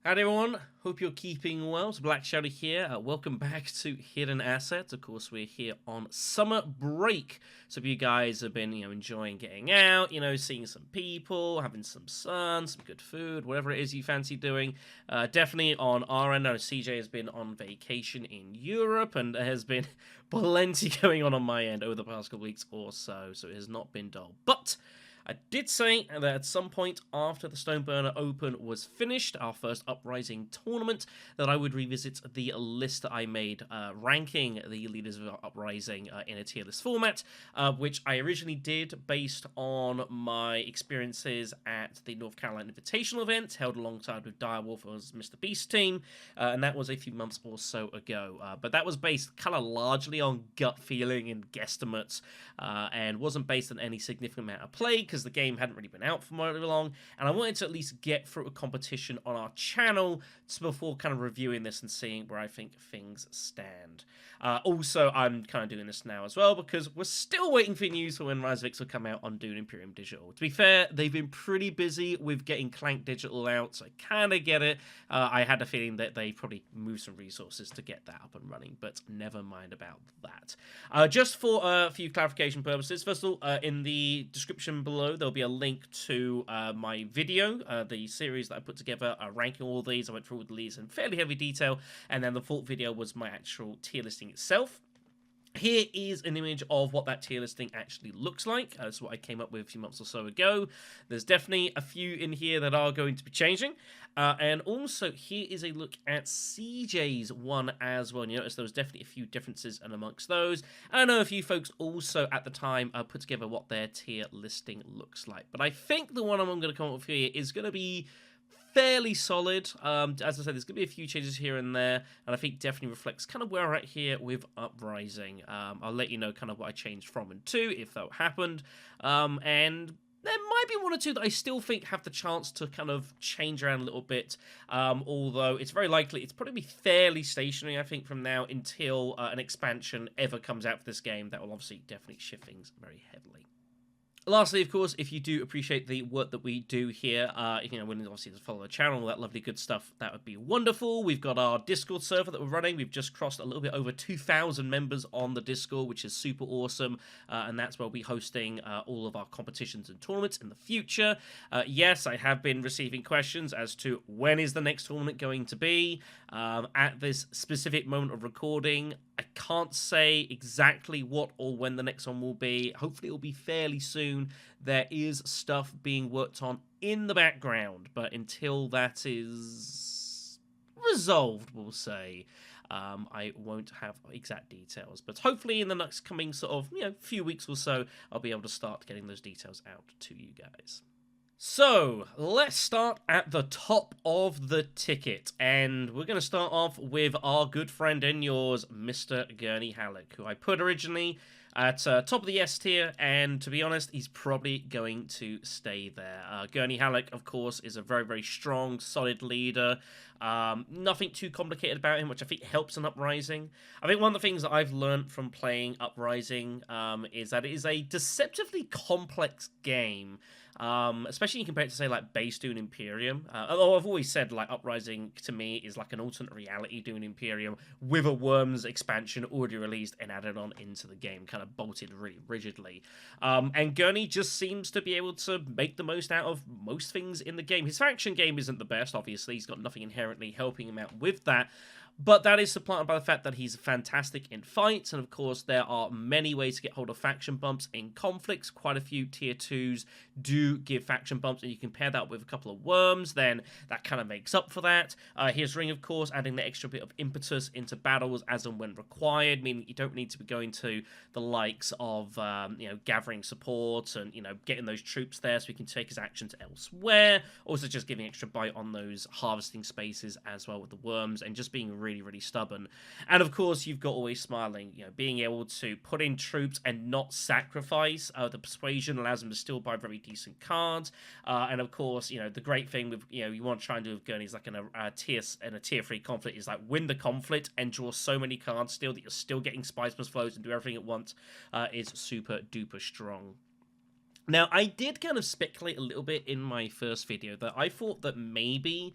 Howdy everyone, hope you're keeping well. It's Black Shadow here. Welcome back to Hidden Assets. Of course, we're here on summer break. So if you guys have been, enjoying getting out, seeing some people, having some sun, some good food, whatever it is you fancy doing, definitely on our end. I know CJ has been on vacation in Europe, and there has been plenty going on my end over the past couple weeks or so. So it has not been dull. But I did say that at some point after the Stoneburner Open was finished, our first Uprising tournament, that I would revisit the list that I made ranking the leaders of Uprising in a tier list format, which I originally did based on my experiences at the North Carolina Invitational event, held alongside with Direwolf as Mr. Beast team, and that was a few months or so ago. But that was based kind of largely on gut feeling and guesstimates, and wasn't based on any significant amount of play, because the game hadn't really been out for very long, and I wanted to at least get through a competition on our channel before kind of reviewing this and seeing where I think things stand. Also, I'm kind of doing this now as well because we're still waiting for news for when Rise of X will come out on Dune Imperium Digital. To be fair, they've been pretty busy with getting Clank Digital out, so I kind of get it. I had a feeling that they probably moved some resources to get that up and running, but never mind about that. Just for a few clarification purposes, first of all, in the description below, there'll be a link to my video, the series that I put together, ranking all these. I went through all the leads in fairly heavy detail, and then the full video was my actual tier listing itself. Here is an image of what that tier listing actually looks like. That's what I came up with a few months or so ago. There's definitely a few in here that are going to be changing. And also, here is a look at CJ's one as well. And you notice there was definitely a few differences and amongst those. I know a few folks also at the time put together what their tier listing looks like. But I think the one I'm going to come up with here is going to be fairly solid. As I said, there's going to be a few changes here and there, and I think definitely reflects kind of where we're at here with Uprising. I'll let you know kind of what I changed from and to, if that happened. And there might be one or two that I still think have the chance to kind of change around a little bit, although it's very likely it's probably be fairly stationary, I think, from now until an expansion ever comes out for this game. That will obviously definitely shift things very heavily. Lastly, of course, if you do appreciate the work that we do here, when obviously just follow the channel, all that lovely good stuff, that would be wonderful. We've got our Discord server that we're running. We've just crossed a little bit over 2,000 members on the Discord, which is super awesome, and that's where we'll be hosting all of our competitions and tournaments in the future. Yes, I have been receiving questions as to when is the next tournament going to be. At this specific moment of recording, I can't say exactly what or when the next one will be. Hopefully it will be fairly soon. There is stuff being worked on in the background, but until that is resolved, we'll say, I won't have exact details. But hopefully in the next coming sort of, few weeks or so, I'll be able to start getting those details out to you guys. So, let's start at the top of the ticket, and we're going to start off with our good friend and yours, Mr. Gurney Halleck, who I put originally at top of the S tier, and to be honest, he's probably going to stay there. Gurney Halleck, of course, is a very, very strong, solid leader. Nothing too complicated about him, which I think helps in Uprising. I think one of the things that I've learned from playing Uprising is that it is a deceptively complex game. Especially when you compare it to, say, like base Dune Imperium. Although I've always said, like, Uprising to me is like an alternate reality Dune Imperium with a Worms expansion already released and added on into the game, kind of bolted really rigidly. And Gurney just seems to be able to make the most out of most things in the game. His faction game isn't the best, obviously. He's got nothing inherently helping him out with that. But that is supplanted by the fact that he's fantastic in fights, and of course there are many ways to get hold of faction bumps in conflicts. Quite a few tier 2s do give faction bumps, and you compare that with a couple of Worms, then that kind of makes up for that. Here's Ring, of course, adding the extra bit of impetus into battles as and when required, meaning you don't need to be going to the likes of, gathering support and, getting those troops there so he can take his actions elsewhere. Also just giving extra bite on those harvesting spaces as well with the Worms, and just being really, really stubborn. And of course, you've got Always Smiling, being able to put in troops and not sacrifice. The persuasion allows them to still buy very decent cards. And of course, the great thing with, you want to try and do with Gurney's like in a tier 3 conflict is like win the conflict and draw so many cards still that you're still getting spice plus flows and do everything at once is super duper strong. Now, I did kind of speculate a little bit in my first video that I thought that maybe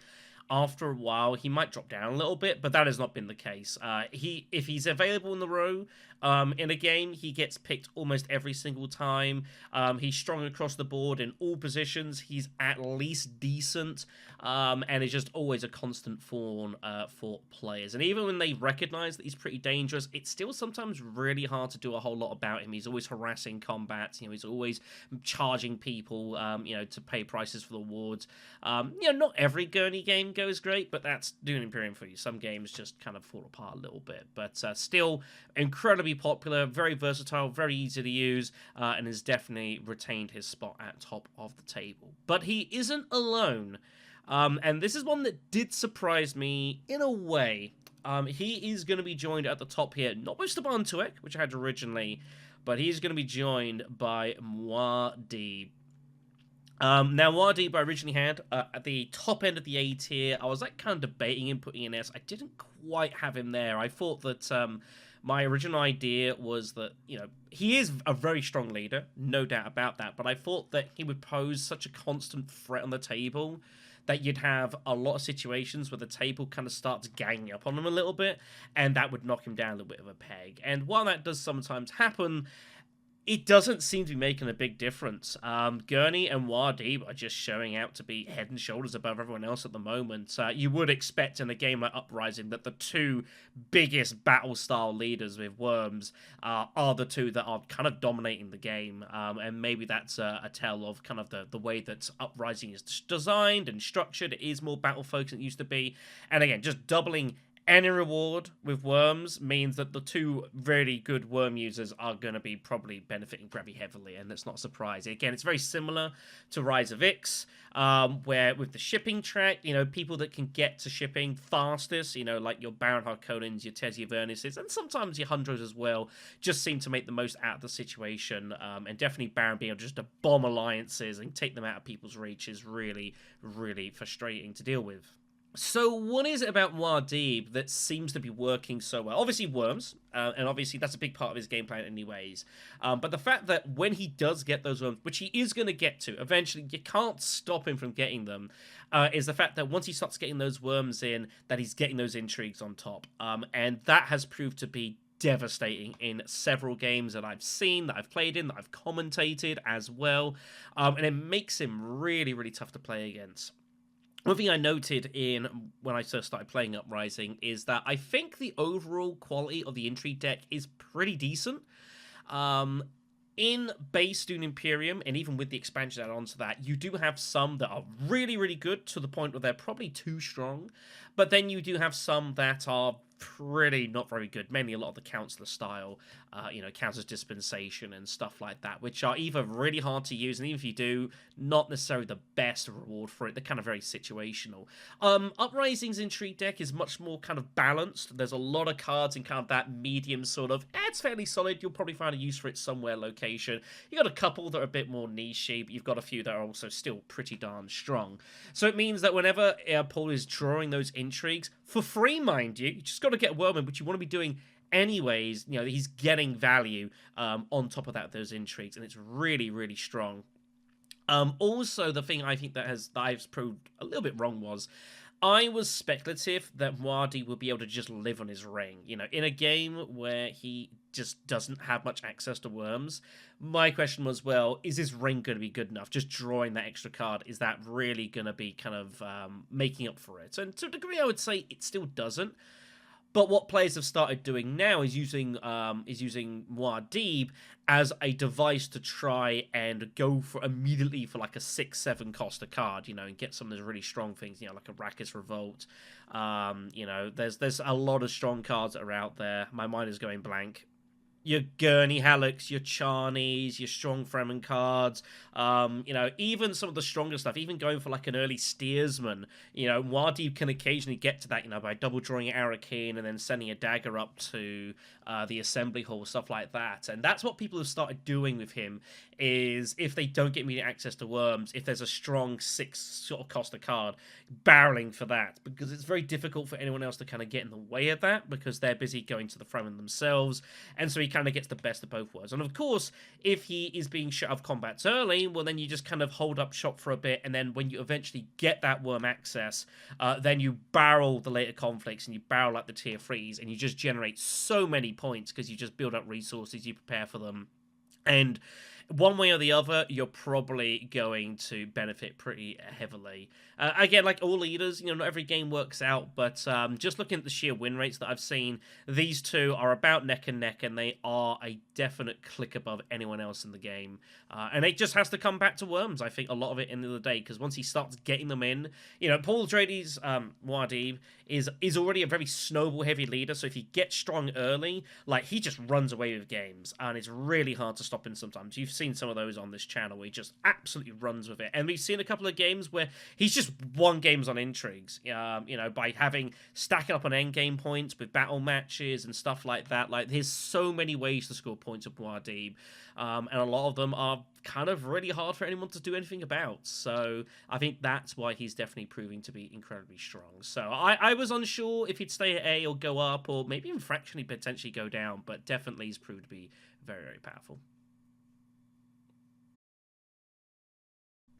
after a while, he might drop down a little bit, but that has not been the case. If he's available in the row in a game, he gets picked almost every single time. He's strong across the board in all positions. He's at least decent, and is just always a constant thorn for players. And even when they recognize that he's pretty dangerous, it's still sometimes really hard to do a whole lot about him. He's always harassing combat. He's always charging people, to pay prices for the wards. Not every Gurney game goes great, but that's doing Imperium for you. Some games just kind of fall apart a little bit, but still incredibly popular, very versatile, very easy to use, and has definitely retained his spot at top of the table. But he isn't alone, and this is one that did surprise me in a way. He is going to be joined at the top here, not by Staban Tuek, which I had originally, but he's going to be joined by Muad'Dib. Now, Muad'Dib I originally had at the top end of the A tier. I was kind of debating him putting in S. I didn't quite have him there. I thought that my original idea was that, he is a very strong leader, no doubt about that, but I thought that he would pose such a constant threat on the table that you'd have a lot of situations where the table kind of starts ganging up on him a little bit, and that would knock him down a little bit of a peg. And while that does sometimes happen, it doesn't seem to be making a big difference. Gurney and Muad'Dib are just showing out to be head and shoulders above everyone else at the moment. You would expect in a game like Uprising that the two biggest battle-style leaders with Worms are the two that are kind of dominating the game. And maybe that's a tell of kind of the way that Uprising is designed and structured. It is more battle-focused than it used to be. And again, just doubling any reward with Worms means that the two really good Worm users are going to be probably benefiting very heavily, and that's not a surprise. Again, it's very similar to Rise of Ix, where with the shipping track, people that can get to shipping fastest, like your Baron Harkonnens, your Tezia Vernices, and sometimes your Hundros as well, just seem to make the most out of the situation, and definitely Baron being able just to bomb alliances and take them out of people's reach is really, really frustrating to deal with. So what is it about Muad'Dib that seems to be working so well? Obviously Worms, and obviously that's a big part of his game plan anyways. But the fact that when he does get those Worms, which he is going to get to, eventually you can't stop him from getting them, is the fact that once he starts getting those Worms in, that he's getting those intrigues on top. And that has proved to be devastating in several games that I've seen, that I've played in, that I've commentated as well. And it makes him really, really tough to play against. One thing I noted when I first started playing Uprising is that I think the overall quality of the intrigue deck is pretty decent. In base Dune Imperium, and even with the expansion add-on to that, you do have some that are really, really good to the point where they're probably too strong. But then you do have some that are pretty not very good, mainly a lot of the counselor style, counters dispensation and stuff like that, which are either really hard to use, and even if you do, not necessarily the best reward for it. They're kind of very situational. Uprising's intrigue deck is much more kind of balanced. There's a lot of cards in kind of that medium sort of, it's fairly solid, you'll probably find a use for it somewhere location. You got a couple that are a bit more niche-y, but you've got a few that are also still pretty darn strong. So it means that whenever Paul is drawing those intrigues, for free, mind you just got to get Worm in, which you want to be doing anyways. He's getting value on top of those intrigues, and it's really, really strong. Also, the thing I think that I've proved a little bit wrong was I was speculative that Muad'Dib would be able to just live on his ring. In a game where he just doesn't have much access to Worms, my question was, well, is his ring going to be good enough? Just drawing that extra card, is that really going to be kind of making up for it? And to a degree, I would say it still doesn't. But what players have started doing now is using Muad'Dib as a device to try and go immediately for like a 6-7 cost a card, and get some of those really strong things, like a Rakkus Revolt. There's a lot of strong cards that are out there. My mind is going blank. Your Gurney Hallecks, your Charnies, your strong Fremen cards, even some of the stronger stuff, even going for like an early Steersman, Muad'Dib can occasionally get to that, by double drawing Arakeen and then sending a dagger up to the assembly hall, stuff like that. And that's what people have started doing with him, is if they don't get immediate access to Worms, if there's a strong 6 sort of cost a card, barreling for that, because it's very difficult for anyone else to kind of get in the way of that, because they're busy going to the Fremen themselves, and so he kind kind of gets the best of both worlds. And of course, if he is being shut out of combats early, well, then you just kind of hold up shop for a bit, and then when you eventually get that worm access, then you barrel the later conflicts, and you barrel like the tier 3s, and you just generate so many points because you just build up resources, you prepare for them. And one way or the other, you're probably going to benefit pretty heavily. Again, like all leaders, not every game works out, but just looking at the sheer win rates that I've seen, these two are about neck and neck, and they are a definite click above anyone else in the game. And it just has to come back to Worms, I think, a lot of it in the day, because once he starts getting them in, Paul Atreides' Muad'Dib is already a very snowball-heavy leader, so if he gets strong early, like, he just runs away with games, and it's really hard to stop him sometimes. You've seen some of those on this channel where he just absolutely runs with it, and we've seen a couple of games where he's just won games on intrigues, by stacking up on endgame points with battle matches and stuff like that. Like, there's so many ways to score points with Muad'Dib, and a lot of them are kind of really hard for anyone to do anything about. So I think that's why he's definitely proving to be incredibly strong. So I was unsure if he'd stay at A or go up, or maybe even fractionally potentially go down, but definitely he's proved to be very, very powerful.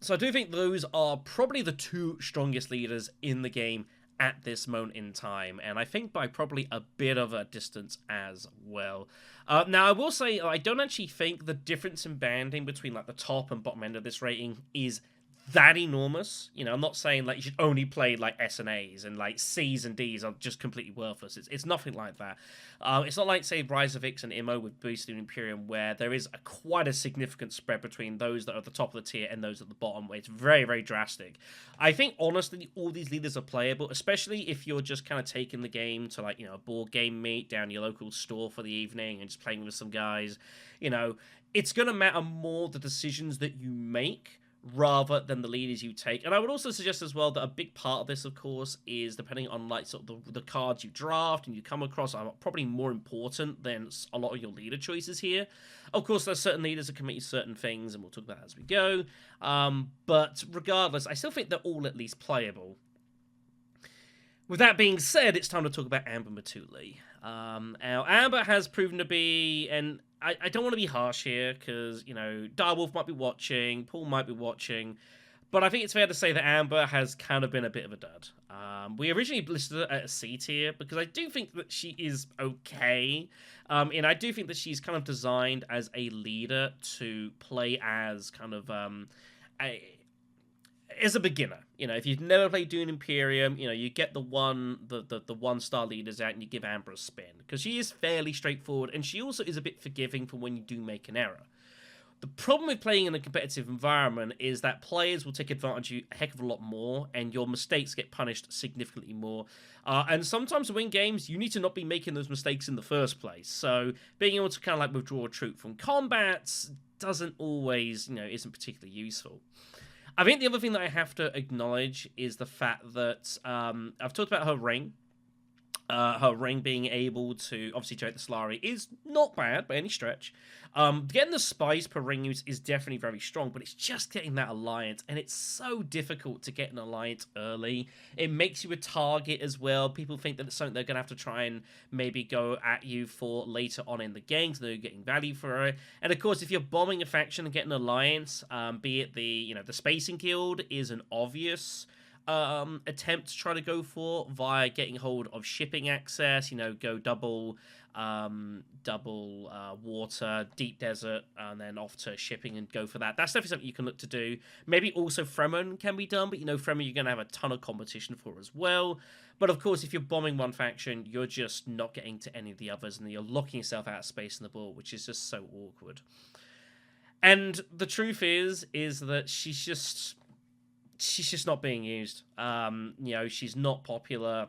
So I do think those are probably the two strongest leaders in the game at this moment in time, and I think by probably a bit of a distance as well. Now, I will say, I don't actually think the difference in banding between like the top and bottom end of this rating is that enormous. I'm not saying like you should only play like S and A's, and like C's and D's are just completely worthless. It's nothing like that. It's not like, say, Rise of Ix and Immo with Boosted Imperium, where there is quite a significant spread between those that are at the top of the tier and those at the bottom, where it's very, very drastic. I think, honestly, all these leaders are playable, especially if you're just kind of taking the game to, like, a board game meet down your local store for the evening and just playing with some guys. It's going to matter more the decisions that you make rather than the leaders you take. And I would also suggest as well that a big part of this, of course, is depending on like sort of the cards you draft and you come across are probably more important than a lot of your leader choices here. Of course, there's certain leaders that can make you certain things, and we'll talk about that as we go. But regardless, I still think they're all at least playable. With that being said, it's time to talk about Amber Metulli. Now, Amber has proven to be, and I don't want to be harsh here, because, Direwolf might be watching, Paul might be watching, but I think it's fair to say that Amber has kind of been a bit of a dud. We originally listed her at a C tier, because I do think that she is okay, and I do think that she's kind of designed as a leader to play as kind of, as a beginner. If you've never played Dune Imperium, you get the one-star leaders out and you give Amber a spin, because she is fairly straightforward, and she also is a bit forgiving for when you do make an error. The problem with playing in a competitive environment is that players will take advantage of you a heck of a lot more, and your mistakes get punished significantly more. And sometimes to win games, you need to not be making those mistakes in the first place. So being able to kind of like withdraw a troop from combats doesn't always, isn't particularly useful. I think the other thing that I have to acknowledge is the fact that I've talked about her ring. Her ring being able to obviously generate the Solari is not bad by any stretch. Getting the spice per ring use is definitely very strong, but it's just getting that alliance, and it's so difficult to get an alliance early. It makes you a target as well. People think that it's something they're going to have to try and maybe go at you for later on in the game, so they're getting value for it. And of course, if you're bombing a faction and getting an alliance, be it the Spacing Guild is an obvious attempt to try to go for via getting hold of shipping access, go double water, deep desert, and then off to shipping and go for that. That's definitely something you can look to do. Maybe also Fremen can be done, but Fremen you're going to have a ton of competition for as well. But of course, if you're bombing one faction, you're just not getting to any of the others, and you're locking yourself out of space in the board, which is just so awkward. And the truth is that she's just not being used. She's not popular.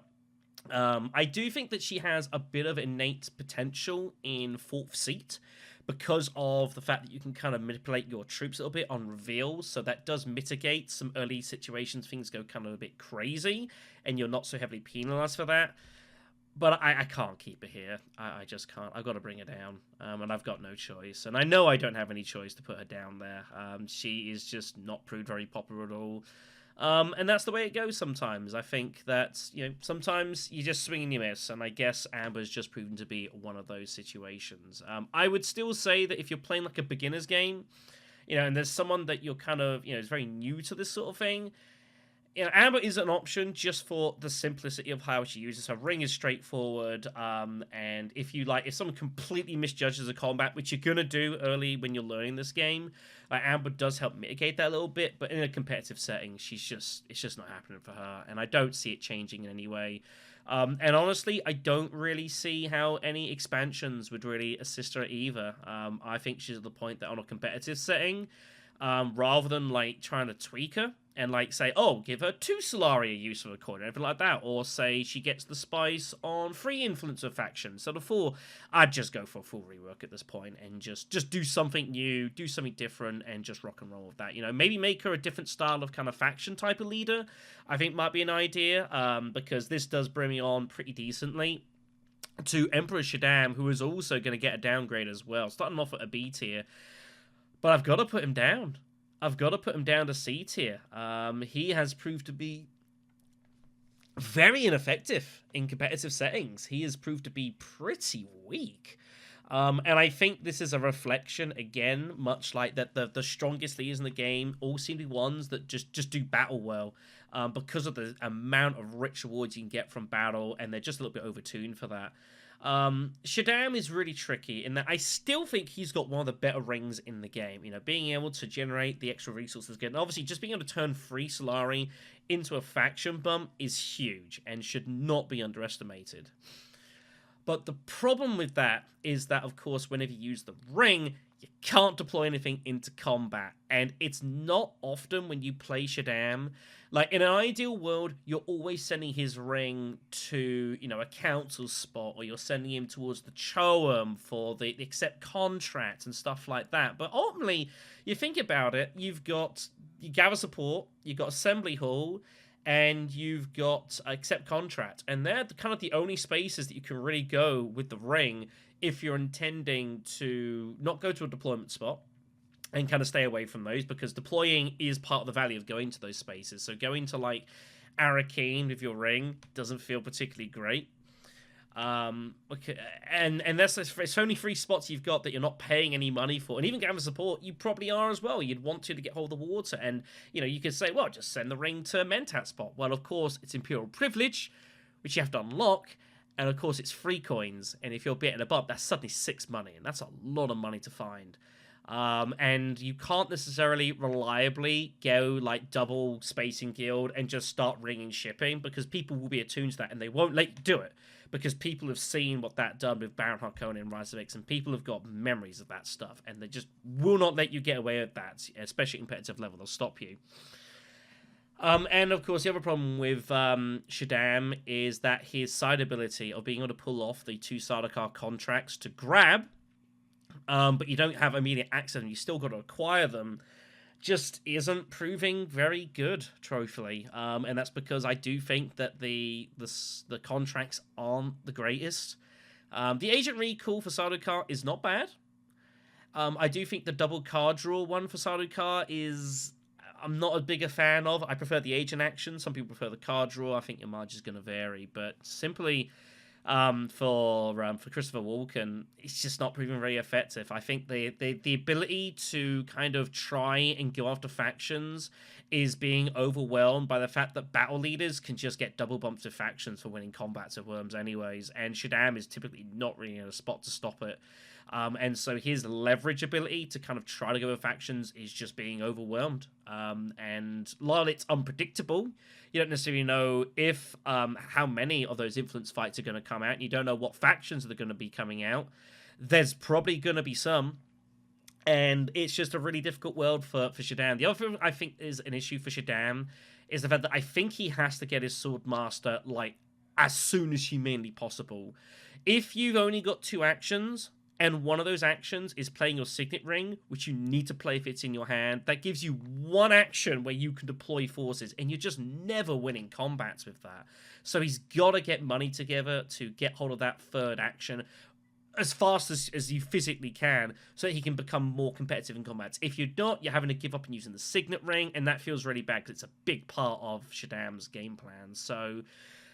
I do think that she has a bit of innate potential in 4th seat because of the fact that you can kind of manipulate your troops a little bit on reveals, so that does mitigate some early situations. Things go kind of a bit crazy, and you're not so heavily penalized for that. But I can't keep her here. I just can't. I've got to bring her down, and I've got no choice. And I know I don't have any choice to put her down there. She is just not proved very popular at all. And that's the way it goes sometimes. I think that, sometimes you just swing and you miss, and I guess Amber's just proven to be one of those situations. I would still say that if you're playing like a beginner's game, and there's someone that you're kind of, is very new to this sort of thing, Amber is an option just for the simplicity of how she uses her ring is straightforward. And if someone completely misjudges the combat, which you're gonna do early when you're learning this game, Amber does help mitigate that a little bit. But in a competitive setting, it's just not happening for her, and I don't see it changing in any way. And honestly, I don't really see how any expansions would really assist her either. I think she's at the point that on a competitive setting, rather than trying to tweak her and say, oh, give her 2 Solari a use of a coin or anything like that, or say she gets the spice on 3 influencer factions, so the 4, I'd just go for a full rework at this point and just do something new, do something different, and just rock and roll with that. Maybe make her a different style of kind of faction type of leader, I think might be an idea, because this does bring me on pretty decently to Emperor Shaddam, who is also going to get a downgrade as well, starting off at a B tier. But I've got to put him down. I've got to put him down to C tier. He has proved to be very ineffective in competitive settings. He has proved to be pretty weak. And I think this is a reflection, again, much like that the strongest leaders in the game all seem to be ones that just do battle well, because of the amount of rich rewards you can get from battle, and they're just a little bit overtuned for that. Shaddam is really tricky in that I still think he's got one of the better rings in the game. Being able to generate the extra resources good. And obviously, just being able to turn 3 Solari into a faction bump is huge and should not be underestimated. But the problem with that is that, of course, whenever you use the ring, you can't deploy anything into combat. And it's not often when you play Shaddam. In an ideal world, you're always sending his ring to, a council spot, or you're sending him towards the Choam for the accept contract and stuff like that. But ultimately, you think about it, you gather support, you've got assembly hall, and you've got accept contract. And they're kind of the only spaces that you can really go with the ring if you're intending to not go to a deployment spot and kind of stay away from those, because deploying is part of the value of going to those spaces. So going to Arakeen with your ring doesn't feel particularly great. Okay, and it's only 3 spots you've got that you're not paying any money for, and even gather support you probably are as well. You'd want to get hold of the water, and you could say, well, just send the ring to Mentat spot. Well, of course, it's Imperial Privilege, which you have to unlock, and of course it's 3 coins, and if you're betting above, that's suddenly 6 money, and that's a lot of money to find. And you can't necessarily reliably go double Spacing Guild and just start ringing shipping, because people will be attuned to that and they won't let you do it, because people have seen what that done with Baron Harkonnen and Rise of X, and people have got memories of that stuff, and they just will not let you get away with that, especially at competitive level. They'll stop you. And of course, the other problem with Shaddam is that his side ability of being able to pull off the 2 Sardaukar contracts to grab, but you don't have immediate access and you still got to acquire them, just isn't proving very good, truthfully. And that's because I do think that the contracts aren't the greatest. The agent recall for Sardaukar is not bad. I do think the double card draw one for Sardaukar I'm not a bigger fan of. I prefer the agent action. Some people prefer the card draw. I think your margin is going to vary, but simply for Christopher Walken, it's just not proving very effective. I think the ability to kind of try and go after factions is being overwhelmed by the fact that battle leaders can just get double bumps to factions for winning combats of worms anyways, and Shaddam is typically not really in a spot to stop it. And so his leverage ability to kind of try to go with factions is just being overwhelmed. And while it's unpredictable, you don't necessarily know if how many of those influence fights are going to come out, and you don't know what factions are going to be coming out. There's probably going to be some, and it's just a really difficult world for Shaddam. The other thing I think is an issue for Shaddam is the fact that I think he has to get his Sword Master as soon as humanly possible. If you've only got 2 actions, and one of those actions is playing your Signet Ring, which you need to play if it's in your hand, that gives you 1 action where you can deploy forces, and you're just never winning combats with that. So he's got to get money together to get hold of that 3rd action. as fast as you physically can, so that he can become more competitive in combats. If you're not, you're having to give up on using the Signet Ring, and that feels really bad because it's a big part of Shaddam's game plan. So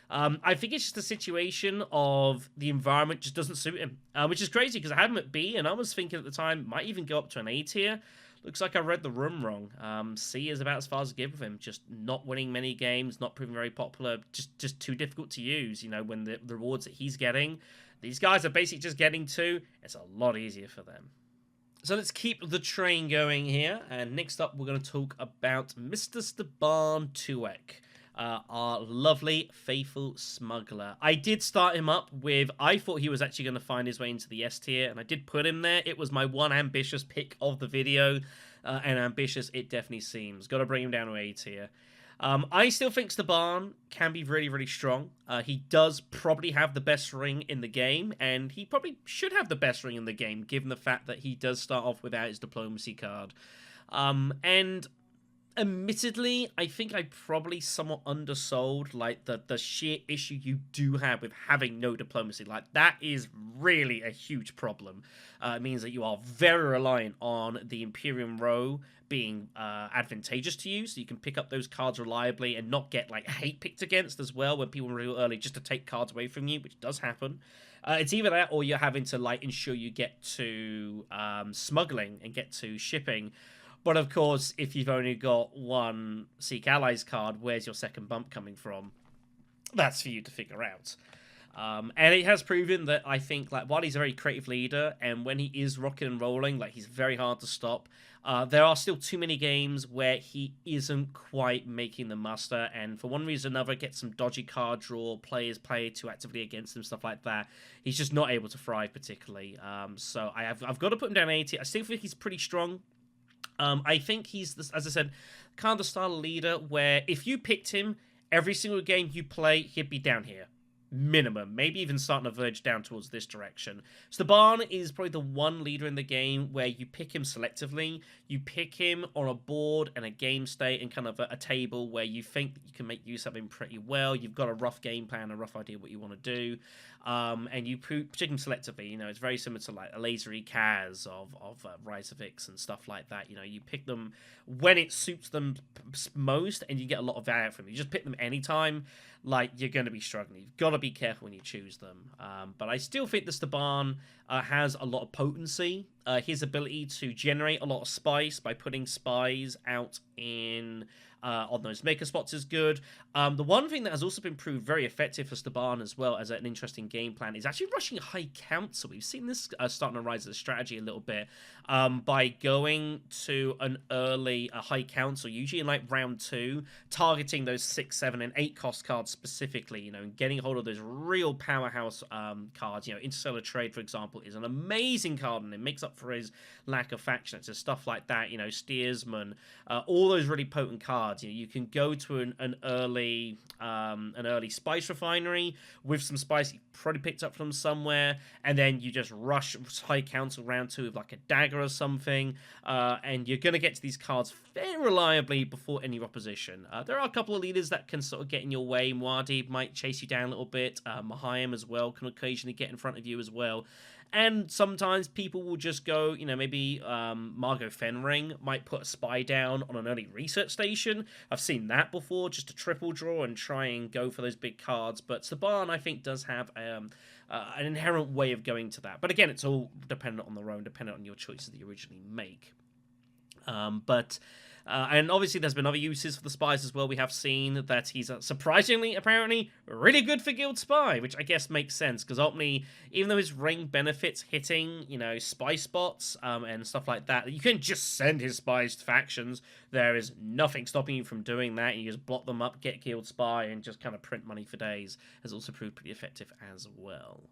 I think it's just a situation of the environment just doesn't suit him, which is crazy because I had him at B, and I was thinking at the time might even go up to an A tier. Looks like I read the room wrong. C is about as far as I give with him. Just not winning many games, not proving very popular, just too difficult to use. You know, when the rewards that he's getting, these guys are basically just getting to, it's a lot easier for them. So let's keep the train going here. And next up, we're going to talk about Mr. Staban Tuek. Our lovely, faithful smuggler. I did start him up with, I thought he was actually going to find his way into the S tier, and I did put him there. It was my one ambitious pick of the video, and ambitious it definitely seems. Got to bring him down to A tier. I still think Staban can be really, really strong. He does probably have the best ring in the game, and he probably should have the best ring in the game, given the fact that he does start off without his diplomacy card. And admittedly, I think I probably somewhat undersold, like, the sheer issue you do have with having no diplomacy. Like, that is really a huge problem. It means that you are very reliant on the Imperium row being advantageous to you, so you can pick up those cards reliably and not get, like, hate picked against as well when people real early just to take cards away from you, which does happen. It's either that or you're having to, like, ensure you get to smuggling and get to shipping. But of course, if you've only got one Seek Allies card, where's your second bump coming from? That's for you to figure out. And it has proven that I think, like, while he's a very creative leader, and when he is rocking and rolling, like, he's very hard to stop. There are still too many games where he isn't quite making the muster, and for one reason or another, gets some dodgy card draw, players play too actively against him, stuff like that. He's just not able to thrive particularly. So I've got to put him down 80. I still think he's pretty strong. I think he's, as I said, kind of the style of leader where if you picked him, every single game you play, he'd be down here. Minimum. Maybe even starting to verge down towards this direction. Staban is probably the one leader in the game where you pick him selectively. You pick him on a board and a game state and kind of a table where you think that you can make use of him pretty well. You've got a rough game plan, a rough idea what you want to do. And you pick him selectively. You know, it's very similar to like a Lasery Kaz of Rise of Ix and stuff like that. You know, you pick them when it suits them most and you get a lot of value from them. You just pick them anytime, like, you're going to be struggling. You've got to be careful when you choose them. But I still think the Staban has a lot of potency. His ability to generate a lot of spice by putting spies out in on those maker spots is good. The one thing that has also been proved very effective for Staban as well as an interesting game plan is actually rushing High Council. We've seen this starting to rise as a strategy a little bit by going to an early High Council, usually in like round 2, targeting those 6, 7, and 8 cost cards specifically, you know, and getting a hold of those real powerhouse cards. You know, Interstellar Trade, for example, is an amazing card and it makes up for his lack of faction. It's just stuff like that, you know, Steersman, all those really potent cards. You know, you can go to an early spice refinery with some spice you probably picked up from somewhere, and then you just rush High Council round 2 with like a dagger or something, and you're going to get to these cards very reliably before any opposition. There are a couple of leaders that can sort of get in your way. Muad'Dib might chase you down a little bit. Mahayim as well can occasionally get in front of you as well. And sometimes people will just go, you know, maybe Margot Fenring might put a spy down on an early research station. I've seen that before, just a triple draw and try and go for those big cards. But Staban, I think, does have an inherent way of going to that. But again, it's all dependent on the row and dependent on your choices that you originally make. And obviously there's been other uses for the spies as well. We have seen that he's surprisingly, apparently, really good for Guild Spy, which I guess makes sense, because ultimately, even though his ring benefits hitting, you know, spy spots and stuff like that, you can just send his spies to factions. There is nothing stopping you from doing that. You just block them up, get Guild Spy, and just kind of print money for days. Has also proved pretty effective as well.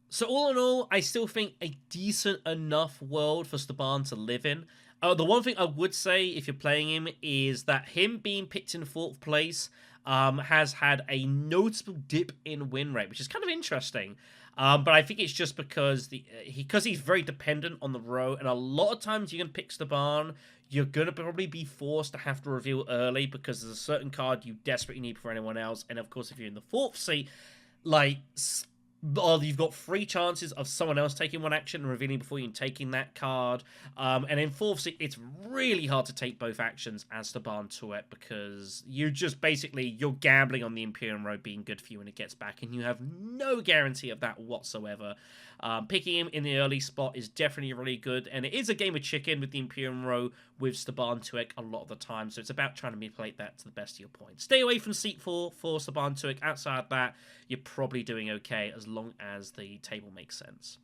So all in all, I still think a decent enough world for Staban to live in. The one thing I would say, if you're playing him, is that him being picked in 4th place has had a notable dip in win rate, which is kind of interesting. But I think it's just because he's very dependent on the row, and a lot of times you're going to pick Staban, you're going to probably be forced to have to reveal early because there's a certain card you desperately need for anyone else. And of course, if you're in the 4th seat, like, or you've got 3 chances of someone else taking one action and revealing before you taking that card. And in 4th, it's really hard to take both actions as Staban Tuek, because you just basically, you're gambling on the Imperium row being good for you when it gets back, and you have no guarantee of that whatsoever. Picking him in the early spot is definitely really good, and it is a game of chicken with the Imperium row with Staban Tuek a lot of the time, so it's about trying to manipulate that to the best of your point. Stay away from seat 4 for Staban Tuek. Outside that, you're probably doing okay as long as the table makes sense.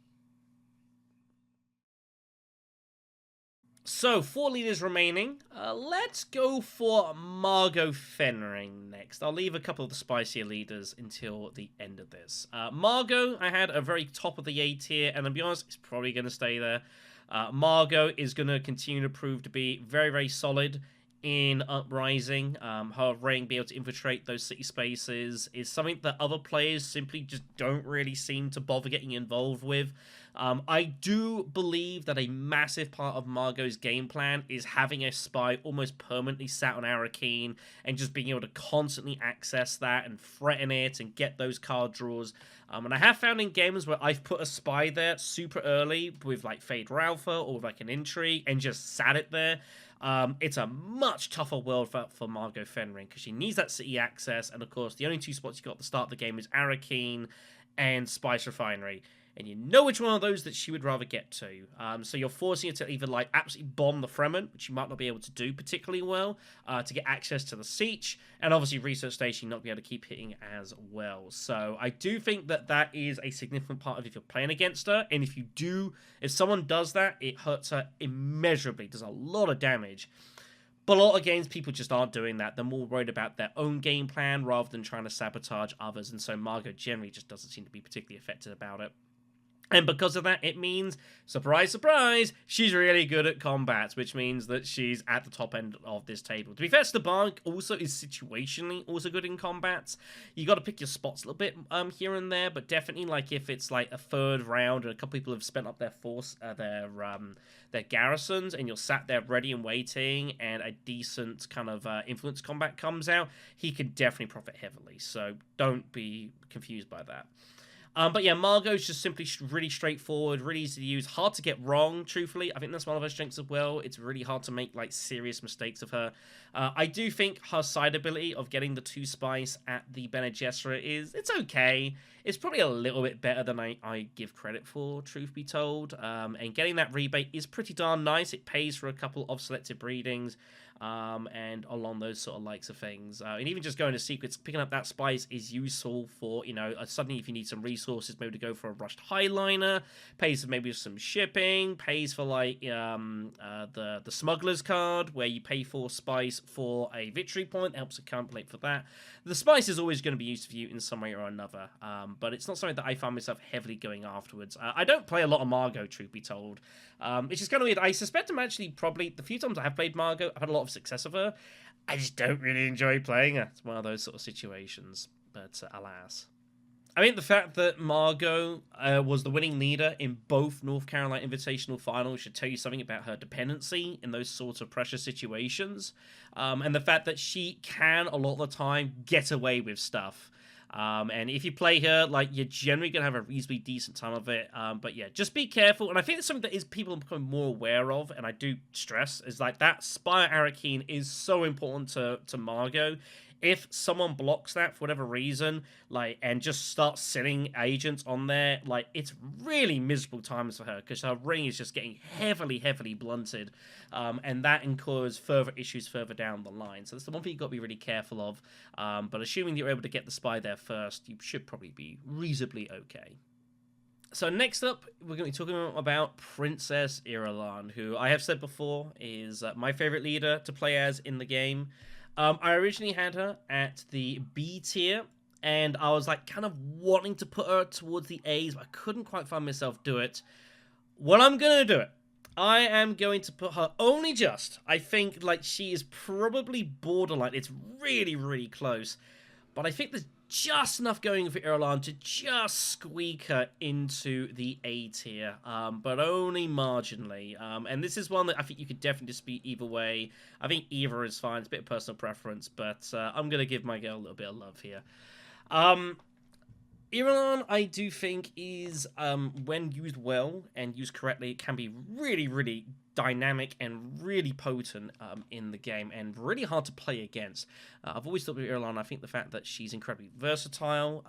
So, 4 leaders remaining. Let's go for Margot Fenring next. I'll leave a couple of the spicier leaders until the end of this. Margot, I had a very top of the A tier, and to be honest, it's probably going to stay there. Margot is going to continue to prove to be very, very solid in Uprising. Her ring, be able to infiltrate those city spaces, is something that other players simply just don't really seem to bother getting involved with. I do believe that a massive part of Margot's game plan is having a spy almost permanently sat on Arrakeen and just being able to constantly access that and threaten it and get those card draws. And I have found in games where I've put a spy there super early with like Feyd-Rautha or with like an intrigue and just sat it there. It's a much tougher world for Margot Fenring, because she needs that city access, and of course the only 2 spots you got at the start of the game is Arrakeen and Spice Refinery, and you know which one of those that she would rather get to. So you're forcing her to either like absolutely bomb the Fremen, which you might not be able to do particularly well, to get access to the Siege, and obviously Research Station not be able to keep hitting as well. So I do think that that is a significant part of if you're playing against her, and if someone does that, it hurts her immeasurably, does a lot of damage. But a lot of games, people just aren't doing that. They're more worried about their own game plan rather than trying to sabotage others, and so Margot generally just doesn't seem to be particularly effective about it. And because of that, it means, surprise, surprise, she's really good at combat, which means that she's at the top end of this table. To be fair, Staban also is situationally also good in combat. You got to pick your spots a little bit here and there, but definitely like if it's like a 3rd round and a couple people have spent up their force, their garrisons, and you're sat there ready and waiting, and a decent kind of influence combat comes out, he can definitely profit heavily. So don't be confused by that. But yeah, Margot's just simply really straightforward, really easy to use, hard to get wrong, truthfully. I think that's one of her strengths as well. It's really hard to make, like, serious mistakes of her. I do think her side ability of getting the 2 spice at the Bene Gesserit it's okay. It's probably a little bit better than I give credit for, truth be told. And getting that rebate is pretty darn nice. It pays for a couple of selective breedings. And along those sort of likes of things. And even just going to secrets, picking up that spice is useful for, suddenly if you need some resources, maybe to go for a rushed highliner, pays for maybe some shipping, pays for like the smuggler's card, where you pay for spice for a victory point, helps accumulate for that. The spice is always going to be used for you in some way or another, but it's not something that I find myself heavily going afterwards. I don't play a lot of Margot, truth be told. It's just kind of weird. I suspect I'm actually probably, the few times I have played Margot, I've had a lot of success of her. I just don't really enjoy playing her. It's one of those sort of situations, but alas. I mean, the fact that Margot was the winning leader in both North Carolina Invitational Finals should tell you something about her dependency in those sorts of pressure situations. And the fact that she can, a lot of the time, get away with stuff. And if you play her, like, you're generally going to have a reasonably decent time of it. But yeah, just be careful. And I think it's something that is people are becoming more aware of, and I do stress, is like that Spire Arrakeen is so important to Margot. If someone blocks that for whatever reason, like, and just starts sitting agents on there, like, it's really miserable times for her, because her ring is just getting heavily, heavily blunted, and that incurs further issues further down the line. So that's the one thing you've got to be really careful of, but assuming that you're able to get the spy there first, you should probably be reasonably okay. So next up, we're going to be talking about Princess Irulan, who I have said before is my favorite leader to play as in the game. I originally had her at the B tier, and I was like kind of wanting to put her towards the A's, but I couldn't quite find myself do it. Well, I'm going to do it. I am going to put her only just. I think like she is probably borderline. It's really, really close. But I think there's just enough going for Irulan to just squeak her into the A tier, but only marginally. And this is one that I think you could definitely dispute either way. I think either is fine. It's a bit of personal preference, but I'm going to give my girl a little bit of love here. Irulan, I do think, is when used well and used correctly, it can be really, really dynamic and really potent in the game, and really hard to play against. I've always thought with Irulan, I think the fact that she's incredibly versatile,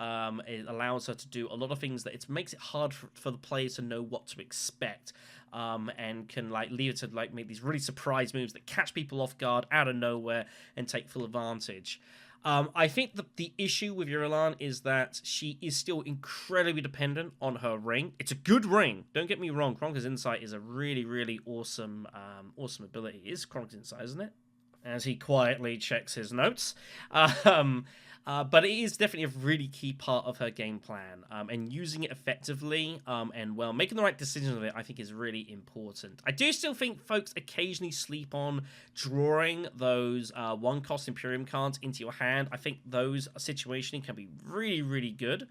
it allows her to do a lot of things that it makes it hard for the players to know what to expect. And can like lead her to like make these really surprise moves that catch people off guard out of nowhere and take full advantage. I think the issue with Irulan is that she is still incredibly dependent on her ring. It's a good ring. Don't get me wrong. Chronicler's Insight is a really, really awesome, awesome ability. It is Chronicler's Insight, isn't it? As he quietly checks his notes. But it is definitely a really key part of her game plan, and using it effectively and well, making the right decisions with it, I think is really important. I do still think folks occasionally sleep on drawing those one-cost Imperium cards into your hand. I think those situationally can be really, really good.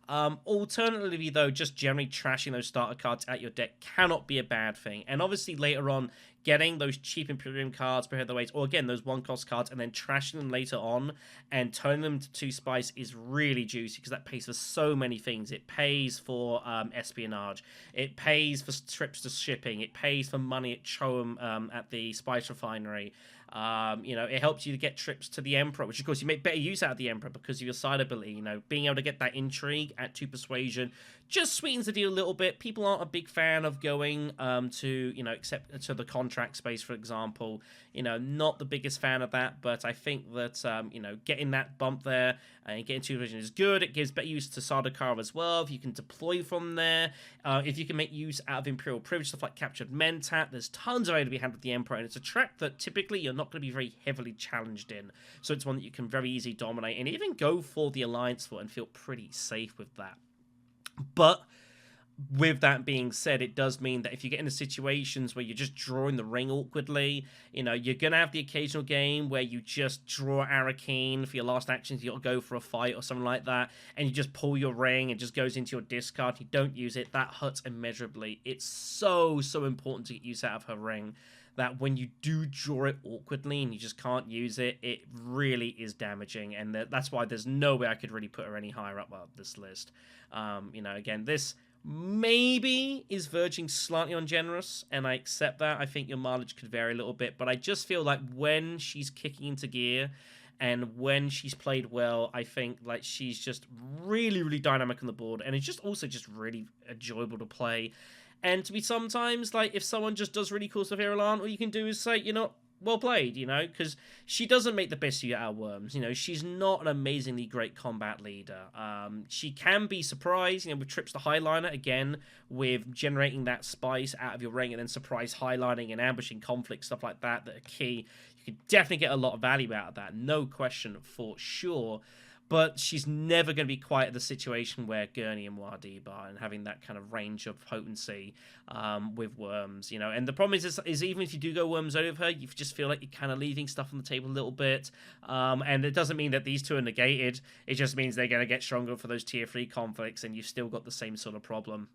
Alternatively, though, just generally trashing those starter cards out your deck cannot be a bad thing. And obviously, later on, getting those cheap Imperium cards per the weight, or again, those one-cost cards, and then trashing them later on and turning them to 2 spice is really juicy because that pays for so many things. It pays for espionage. It pays for trips to shipping. It pays for money at Choam at the spice refinery. It helps you to get trips to the Emperor, which of course you make better use out of the Emperor because of your side ability. Being able to get that intrigue at 2 persuasion just sweetens the deal a little bit. People aren't a big fan of going except to the contract space, for example. Not the biggest fan of that, but I think that getting that bump there and getting 2 vision is good. It gives better use to Sardaukar as well. If you can deploy from there, if you can make use out of Imperial Privilege, stuff like Captured Mentat, there's tons of way to be had with the Emperor, and it's a track that typically you're not going to be very heavily challenged in. So it's one that you can very easily dominate and even go for the Alliance for and feel pretty safe with that. But with that being said, it does mean that if you get into situations where you're just drawing the ring awkwardly, you're going to have the occasional game where you just draw Arakeen for your last actions, you got to go for a fight or something like that, and you just pull your ring and just goes into your discard, you don't use it, that hurts immeasurably. It's so, so important to get use out of her ring that when you do draw it awkwardly and you just can't use it, it really is damaging, and that's why there's no way I could really put her any higher up this list. Again, this maybe is verging slightly on generous, and I accept that. I think your mileage could vary a little bit, but I just feel like when she's kicking into gear and when she's played well, I think like she's just really, really dynamic on the board, and it's just also just really enjoyable to play. And to be sometimes, like, if someone just does really cool stuff, Irulan, all you can do is say, well played, because she doesn't make the best use out of worms. She's not an amazingly great combat leader. She can be surprised, with trips to Highliner, again, with generating that spice out of your ring and then surprise highlining and ambushing conflict, stuff like that are key. You can definitely get a lot of value out of that, no question for sure. But she's never going to be quite at the situation where Gurney and Muad'Dib are, and having that kind of range of potency with worms, And the problem is even if you do go worms over her, you just feel like you're kind of leaving stuff on the table a little bit. And it doesn't mean that these two are negated. It just means they're going to get stronger for those tier 3 conflicts, and you've still got the same sort of problem.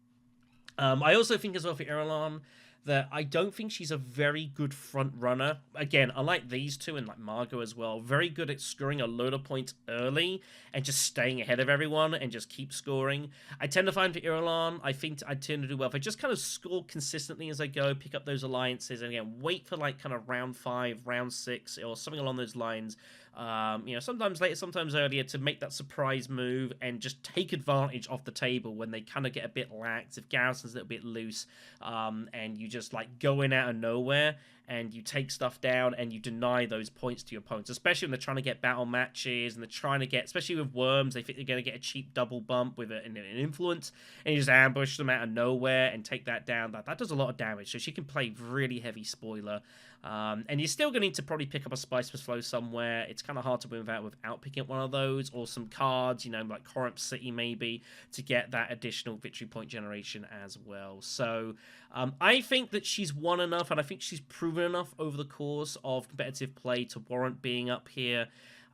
I also think as well for Irulan that I don't think she's a very good front runner. Again, unlike these two and like Margot as well, very good at scoring a load of points early and just staying ahead of everyone and just keep scoring. I tend to find for Irulan, I think I tend to do well if I just kind of score consistently as I go, pick up those alliances, and again, wait for like kind of round 5, round 6, or something along those lines. Sometimes later, sometimes earlier, to make that surprise move and just take advantage of the table when they kind of get a bit lax, if Garrison's a little bit loose, and you just like go in out of nowhere and you take stuff down and you deny those points to your opponents, especially when they're trying to get battle matches and they're trying to get, especially with worms, they think they're going to get a cheap double bump with an influence, and you just ambush them out of nowhere and take that down. That does a lot of damage, so she can play really heavy spoiler. And you're still going to need to probably pick up a Spice for Flow somewhere. It's kind of hard to win without picking up one of those, or some cards, like Corinth City maybe, to get that additional victory point generation as well. So I think that she's won enough, and I think she's proven enough over the course of competitive play to warrant being up here.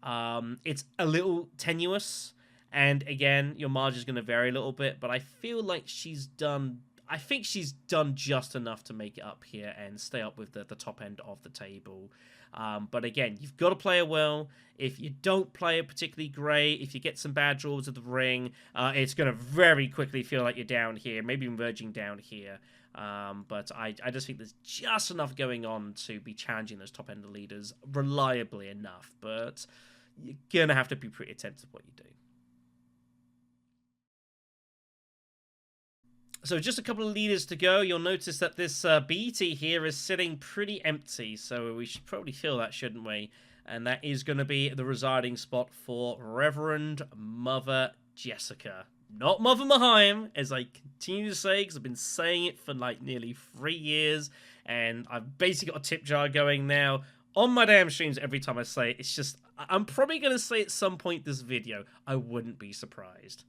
It's a little tenuous, and again, your margin is going to vary a little bit, but I feel like she's done I think she's done just enough to make it up here and stay up with the top end of the table. But again, you've got to play her well. If you don't play it particularly great, if you get some bad draws of the ring, it's going to very quickly feel like you're down here, maybe merging down here. But I just think there's just enough going on to be challenging those top end leaders reliably enough. But you're going to have to be pretty attentive to what you do. So just a couple of leaders to go. You'll notice that this BT here is sitting pretty empty, so we should probably fill that, shouldn't we? And that is going to be the residing spot for Reverend Mother Jessica. Not Mother Mahaim, as I continue to say, because I've been saying it for like nearly 3 years, and I've basically got a tip jar going now on my damn streams every time I say it. It's just, I'm probably going to say at some point this video. I wouldn't be surprised.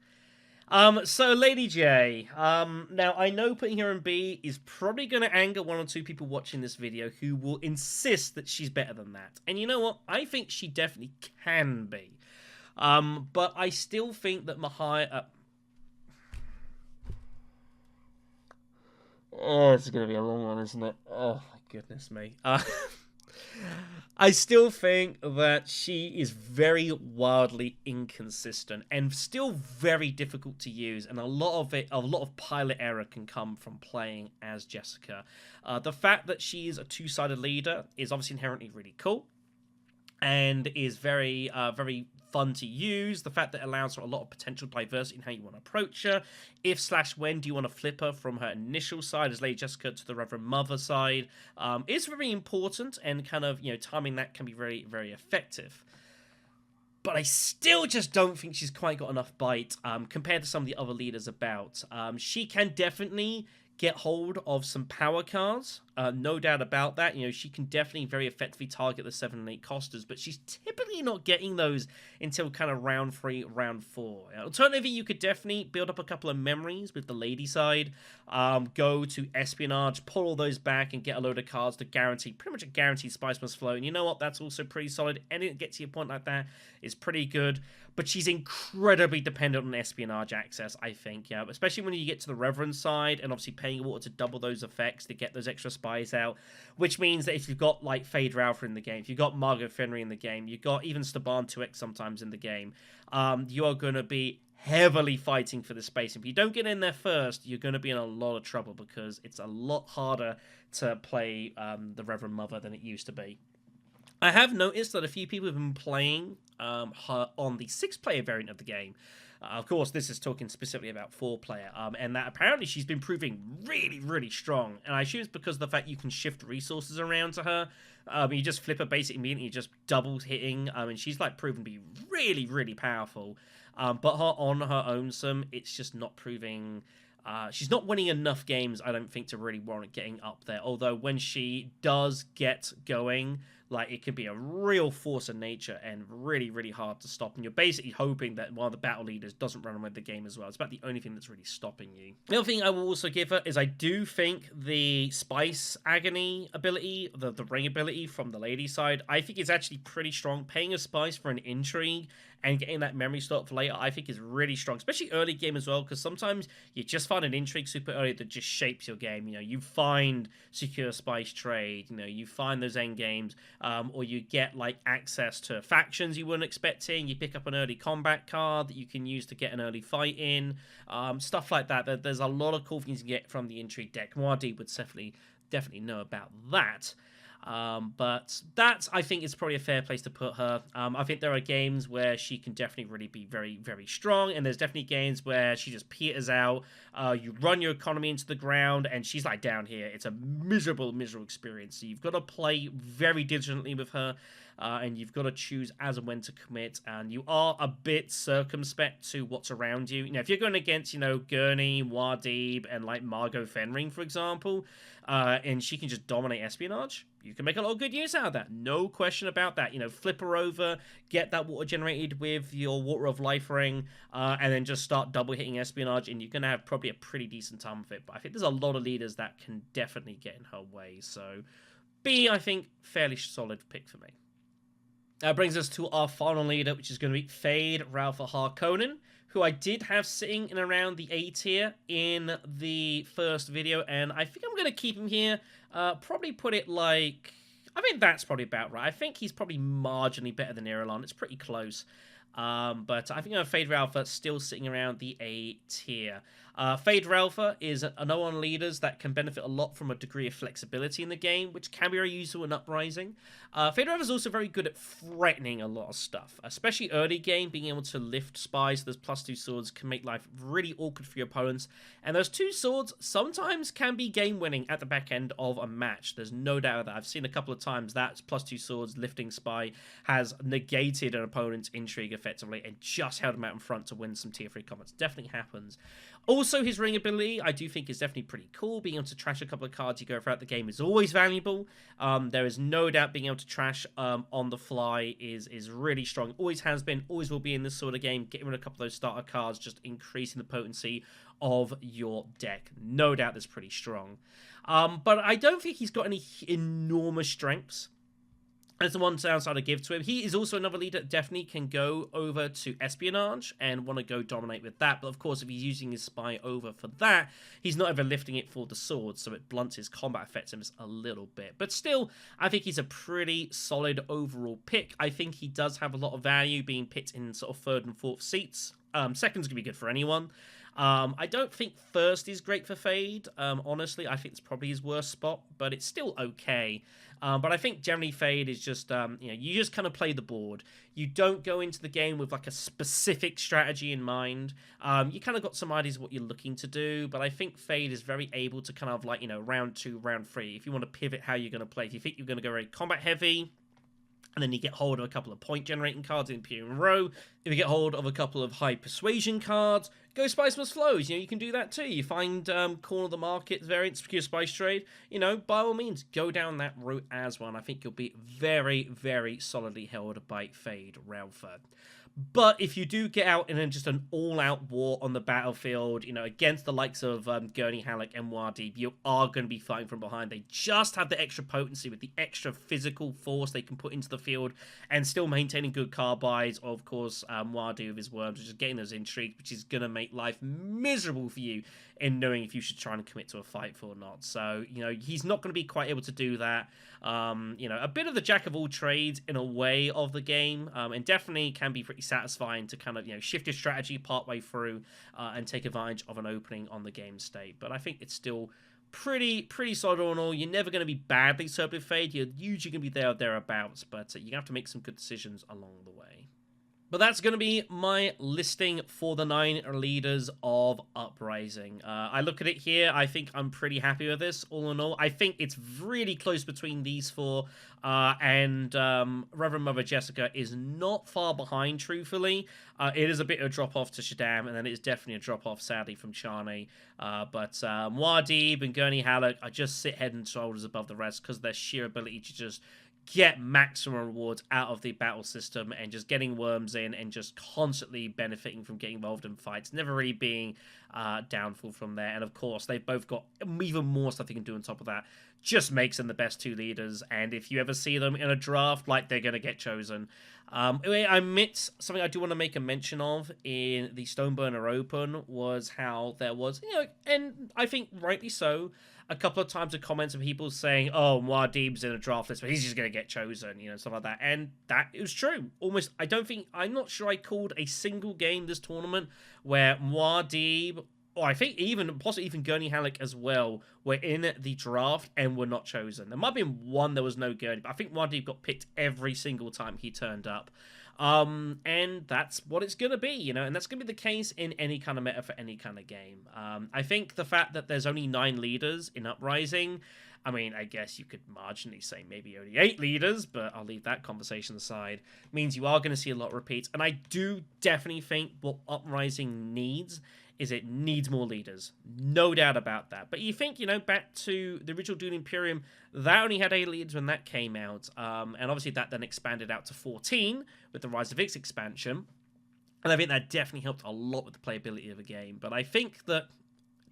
So Lady J, now I know putting her in B is probably going to anger 1 or 2 people watching this video who will insist that she's better than that. And you know what? I think she definitely can be. But I still think that Mahaim... Oh, it's going to be a long one, isn't it? Oh, my goodness me. I still think that she is very wildly inconsistent and still very difficult to use, and a lot of pilot error can come from playing as Jessica. The fact that she is a two-sided leader is obviously inherently really cool and is very fun to use. The fact that it allows for a lot of potential diversity in how you want to approach her. If/when do you want to flip her from her initial side as Lady Jessica to the Reverend Mother side is very important, and kind of, you know, timing that can be very, very effective. But I still just don't think she's quite got enough bite compared to some of the other leaders about. She can definitely get hold of some power cards, no doubt about that. You know, she can definitely very effectively target the 7 and 8 costers, but she's typically not getting those until kind of round 3, round 4. Alternatively, you could definitely build up a couple of memories with the lady side, go to espionage, pull all those back, and get a load of cards to guarantee, pretty much a guaranteed spice must flow. And you know what? That's also pretty solid. Anything that gets to your point like that is pretty good. But she's incredibly dependent on espionage access, I think, yeah. Especially when you get to the Reverend side, and obviously paying water to double those effects to get those extra spies out. Which means that if you've got, like, Feyd-Rautha in the game, if you've got Margot Fenring in the game, you've got even Staban Tuek sometimes in the game, you are going to be heavily fighting for the space. If you don't get in there first, you're going to be in a lot of trouble, because it's a lot harder to play the Reverend Mother than it used to be. I have noticed that a few people have been playing her on the 6-player variant of the game. Of course, this is talking specifically about 4-player, and that apparently she's been proving really, really strong. And I assume it's because of the fact you can shift resources around to her. You just flip her basic immediately, just double hitting, and she's like proven to be really, really powerful. But her on her own it's just not proving... she's not winning enough games, I don't think, to really warrant getting up there. Although when she does get going, like, it could be a real force of nature and really, really hard to stop. And you're basically hoping that one of the battle leaders doesn't run away with the game as well. It's about the only thing that's really stopping you. The other thing I will also give her is I do think the Spice Agony ability, the ring ability from the lady side, I think is actually pretty strong. Paying a spice for an intrigue and getting that memory slot for later, I think is really strong, especially early game as well, because sometimes you just find an intrigue super early that just shapes your game. You know, you find secure spice trade, you know, you find those end games, or you get like access to factions you weren't expecting. You pick up an early combat card that you can use to get an early fight in, stuff like that. There's a lot of cool things you get from the intrigue deck. Muad'Dib would definitely know about that. But that, I think, is probably a fair place to put her. I think there are games where she can definitely really be very, very strong, and there's definitely games where she just peters out. You run your economy into the ground, and she's like down here. It's a miserable, miserable experience. So you've got to play very diligently with her, and you've got to choose as and when to commit, and you are a bit circumspect to what's around you. You know, if you're going against, you know, Gurney, Muad'Dib, and like Margot Fenring, for example, and she can just dominate espionage, you can make a lot of good use out of that. No question about that. You know, flip her over, get that water generated with your Water of Life ring, and then just start double hitting espionage, and you're going to have probably a pretty decent time with it. But I think there's a lot of leaders that can definitely get in her way. So B, I think, fairly solid pick for me. That brings us to our final leader, which is going to be Feyd-Rautha Harkonnen, who I did have sitting in around the A tier in the first video, and I think I'm going to keep him here. Probably put it like... I think that's probably about right. I think he's probably marginally better than Irulan. It's pretty close. But I think Feyd-Rautha still sitting around the A tier. Feyd-Rautha is an O1 leaders that can benefit a lot from a degree of flexibility in the game, which can be very useful in Uprising. Feyd-Rautha is also very good at threatening a lot of stuff, especially early game. Being able to lift spies, those +2 swords can make life really awkward for your opponents. And those 2 swords sometimes can be game-winning at the back end of a match. There's no doubt that. I've seen a couple of times that +2 swords lifting spy has negated an opponent's intrigue effectively and just held him out in front to win some tier 3 combats. Definitely happens. Also, his ring ability, I do think, is definitely pretty cool. Being able to trash a couple of cards you go throughout the game is always valuable. There is no doubt being able to trash on the fly is really strong. Always has been, always will be in this sort of game. Getting rid of a couple of those starter cards, just increasing the potency of your deck. No doubt that's pretty strong. But I don't think he's got any enormous strengths. That's the one downside I give to him. He is also another leader that definitely can go over to espionage and want to go dominate with that. But of course, if he's using his spy over for that, he's not ever lifting it for the sword, so it blunts his combat effectiveness a little bit. But still, I think he's a pretty solid overall pick. I think he does have a lot of value being picked in sort of 3rd and 4th seats. Second's going to be good for anyone. I don't think first is great for Feyd. Honestly, I think it's probably his worst spot, but it's still okay. But I think generally Feyd is just, you just kind of play the board. You don't go into the game with like a specific strategy in mind. You kind of got some ideas of what you're looking to do, but I think Feyd is very able to kind of like, round 2, round 3. If you want to pivot how you're going to play, if you think you're going to go very combat heavy, and then you get hold of a couple of point-generating cards in Imperial Row. If you get hold of a couple of high persuasion cards, go Spice Must Flows. You can do that too. You find corner of the market variants, secure spice trade. By all means, go down that route as well. And I think you'll be very, very solidly held by Feyd-Rautha. But if you do get out in just an all-out war on the battlefield, against the likes of Gurney Halleck and Muad'Dib, you are going to be fighting from behind. They just have the extra potency with the extra physical force they can put into the field and still maintaining good card buys. Of course, Muad'Dib with his worms, which is getting those intrigues, which is going to make life miserable for you in knowing if you should try and commit to a fight or not. So, he's not going to be quite able to do that. A bit of the jack of all trades in a way of the game, and definitely can be pretty satisfying to kind of, shift your strategy partway through and take advantage of an opening on the game state. But I think it's still pretty solid all in all. You're never going to be badly served with Feyd. You're usually going to be there or thereabouts, but you have to make some good decisions along the way. But that's going to be my listing for the 9 leaders of Uprising. I look at it here. I think I'm pretty happy with this, all in all. I think it's really close between these 4. And Reverend Mother Jessica is not far behind, truthfully. It is a bit of a drop-off to Shaddam, and then it's definitely a drop-off, sadly, from Charney. But Muad'Dib and Gurney Halleck, I just sit head and shoulders above the rest because of their sheer ability to just get maximum rewards out of the battle system and just getting worms in and just constantly benefiting from getting involved in fights, never really being downfall from there. And of course, they've both got even more stuff they can do on top of that. Just makes them the best 2 leaders. And if you ever see them in a draft, they're going to get chosen. I admit something I do want to make a mention of in the Stoneburner Open was how there was, and I think rightly so, a couple of times of comments of people saying, oh, Muad'Dib's in a draft list, but he's just going to get chosen, stuff like that. And that is true. I'm not sure I called a single game this tournament where Muad'Dib, or I think possibly even Gurney Halleck as well, were in the draft and were not chosen. There might have been one there was no Gurney, but I think Muad'Dib got picked every single time he turned up. And that's what it's going to be, and that's going to be the case in any kind of meta for any kind of game. I think the fact that there's only 9 leaders in Uprising, I guess you could marginally say maybe only 8 leaders, but I'll leave that conversation aside, means you are going to see a lot of repeats. And I do definitely think what Uprising needs is it needs more leaders. No doubt about that. But you think, back to the original Dune Imperium, that only had 8 leaders when that came out. And obviously that then expanded out to 14 with the Rise of X expansion. And I think that definitely helped a lot with the playability of the game. But I think that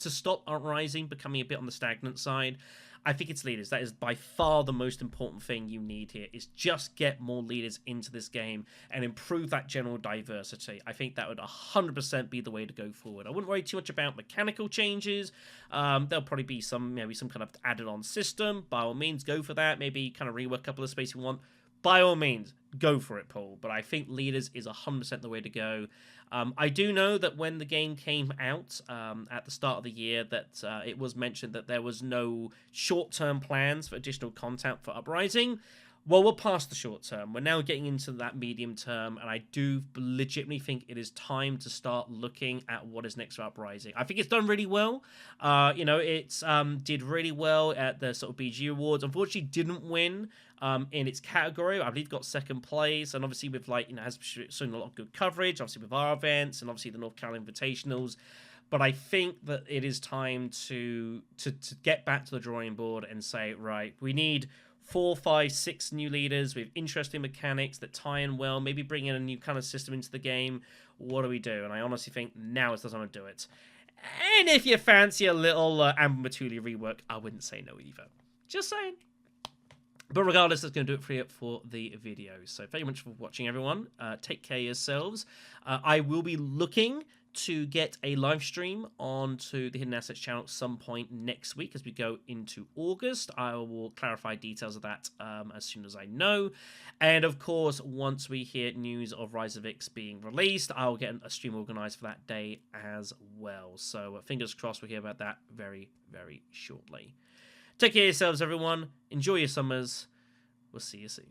to stop Uprising becoming a bit on the stagnant side, I think it's leaders. That is by far the most important thing you need here, is just get more leaders into this game and improve that general diversity. I think that would 100% be the way to go forward. I wouldn't worry too much about mechanical changes. There'll probably be maybe some kind of added on system. By all means, go for that. Maybe kind of rework a couple of spaces you want. By all means, go for it, Paul. But I think leaders is 100% the way to go. I do know that when the game came out at the start of the year, that it was mentioned that there was no short-term plans for additional content for Uprising. Well, we're past the short term. We're now getting into that medium term, and I do legitimately think it is time to start looking at what is next for Uprising. I think it's done really well. It's did really well at the sort of BG Awards. Unfortunately, didn't win in its category. I believe got second place, and obviously with has shown a lot of good coverage. Obviously with our events, and obviously the North Carolina Invitationals. But I think that it is time to get back to the drawing board and say, right, we need 4, 5, 6 new leaders with interesting mechanics that tie in well, maybe bring in a new kind of system into the game. What do we do? And I honestly think now is the time to do it. And if you fancy a little Amber Metulli rework, I wouldn't say no either. Just saying. But regardless, that's going to do it for you for the video. So thank you much for watching, everyone. Take care of yourselves. I will be looking to get a live stream onto the Hidden Assets channel at some point next week as we go into August. I will clarify details of that as soon as I know. And of course, once we hear news of Rise of X being released, I'll get a stream organized for that day as well. So fingers crossed we'll hear about that very, very shortly. Take care of yourselves, everyone. Enjoy your summers. We'll see you soon.